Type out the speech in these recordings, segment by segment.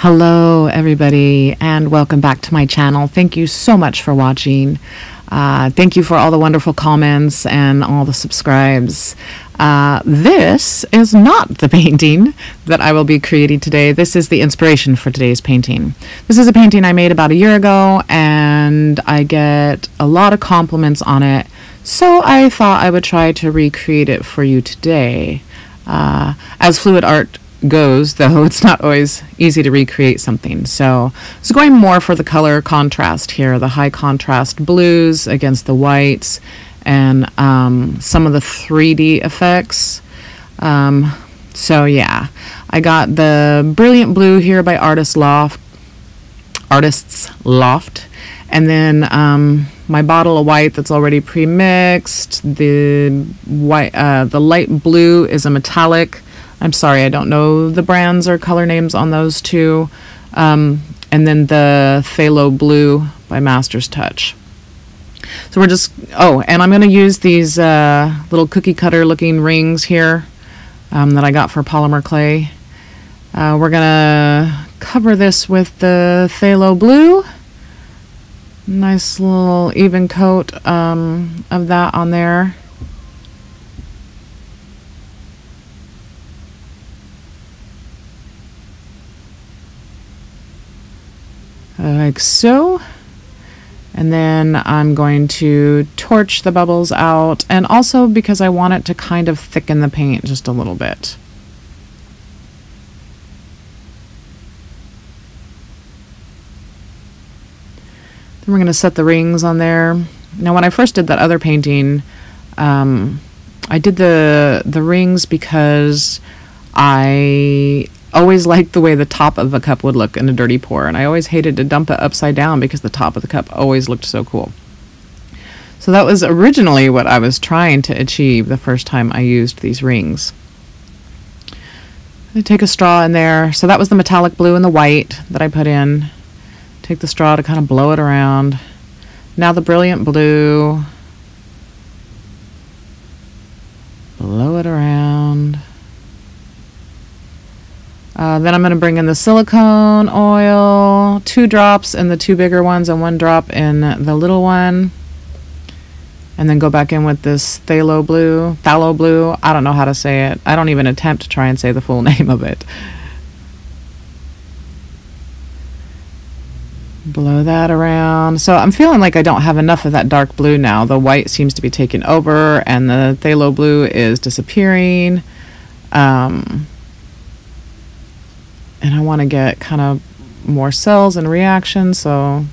Hello everybody and welcome back to my channel. Thank you so much for watching. Thank you for all the wonderful comments and all the subscribes. This is not the painting that I will be creating today. This is the inspiration for today's painting. This is a painting I made about a year ago and I get a lot of compliments on it, so I thought I would try to recreate it for you today. As fluid art goes, though, it's not always easy to recreate something, so I was going more for the color contrast here, the high contrast blues against the whites, and some of the 3D effects. So yeah, I got the Brilliant Blue here by Artist's Loft, and then my bottle of white that's already pre-mixed. The white, the light blue is a metallic. I'm sorry, I don't know the brands or color names on those two. And then the Phthalo Blue by Master's Touch. So we're just, and I'm going to use these little cookie cutter looking rings here that I got for polymer clay. We're going to cover this with the Phthalo Blue. Nice little even coat of that on there. Like so, and then I'm going to torch the bubbles out, and also because I want it to kind of thicken the paint just a little bit. Then we're going to set the rings on there. Now when I first did that other painting, I did the rings because I always liked the way the top of a cup would look in a dirty pour, and I always hated to dump it upside down because the top of the cup always looked so cool. So that was originally what I was trying to achieve the first time I used these rings. I take a straw in there. So that was the metallic blue and the white that I put in. Take the straw to kind of blow it around. Now the Brilliant Blue. Blow it around. Then I'm going to bring in the silicone oil, 2 drops in the 2 bigger ones and 1 drop in the little one. And then go back in with this Phthalo Blue. I don't know how to say it. I don't even attempt to try and say the full name of it. Blow that around. So I'm feeling like I don't have enough of that dark blue now. The white seems to be taking over and the Phthalo Blue is disappearing. And I want to get kind of more cells and reactions, so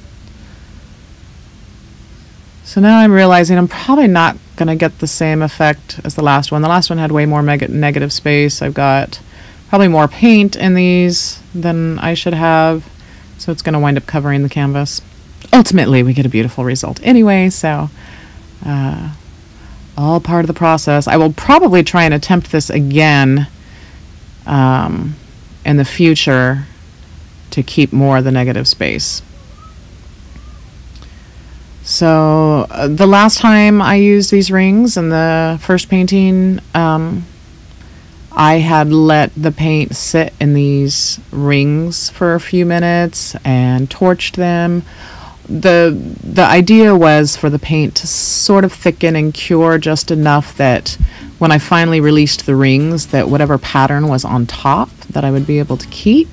now I'm realizing I'm probably not going to get the same effect as the last one. The last one had way more negative space. I've got probably more paint in these than I should have, so it's going to wind up covering the canvas. Ultimately, we get a beautiful result anyway, so all part of the process. I will probably try and attempt this again in the future to keep more of the negative space. So the last time I used these rings in the first painting, I had let the paint sit in these rings for a few minutes and torched them. The idea was for the paint to sort of thicken and cure just enough that when I finally released the rings, that whatever pattern was on top that I would be able to keep.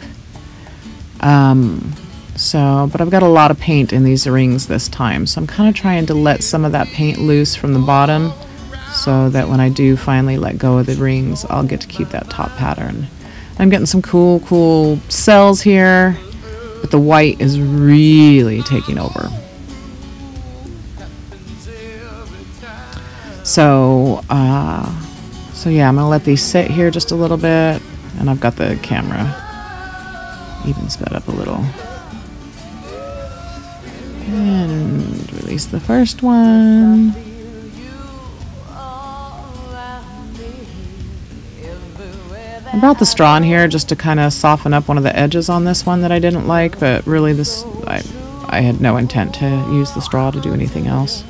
But I've got a lot of paint in these rings this time, so I'm kind of trying to let some of that paint loose from the bottom so that when I do finally let go of the rings, I'll get to keep that top pattern. I'm getting some cool cells here, but the white is really taking over. So yeah, I'm going to let these sit here just a little bit, and I've got the camera even sped up a little. And release the first one. I brought the straw in here just to kind of soften up one of the edges on this one that I didn't like, but really I had no intent to use the straw to do anything else.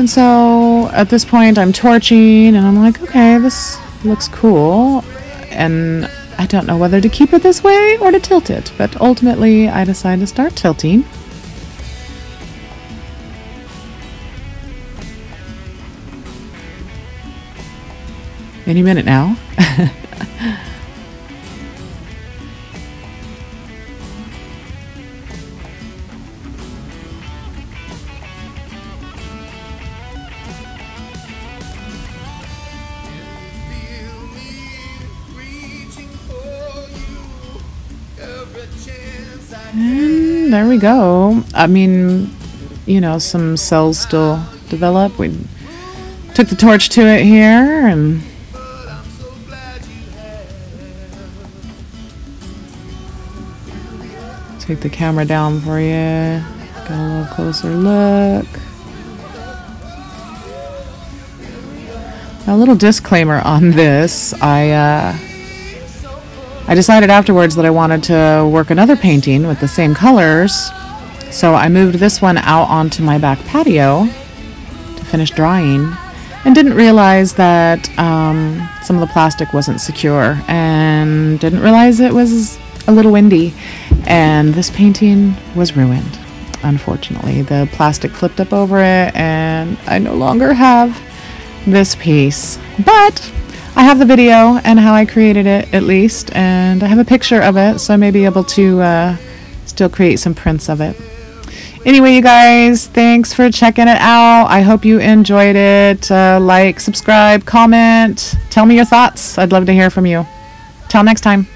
And so at this point I'm torching and I'm like, okay, this looks cool. And I don't know whether to keep it this way or to tilt it, but ultimately I decided to start tilting. Any minute now. And there we go. I mean, you know, some cells still develop. We took the torch to it here and take the camera down for you. Get a little closer look. A little disclaimer on this. I decided afterwards that I wanted to work another painting with the same colors, so I moved this one out onto my back patio to finish drying, and didn't realize that some of the plastic wasn't secure, and didn't realize it was a little windy, and this painting was ruined. Unfortunately, the plastic flipped up over it, and I no longer have this piece, but I have the video and how I created it, at least, and I have a picture of it, so I may be able to still create some prints of it. Anyway, you guys, thanks for checking it out. I hope you enjoyed it. Like, subscribe, comment, tell me your thoughts. I'd love to hear from you. Till next time.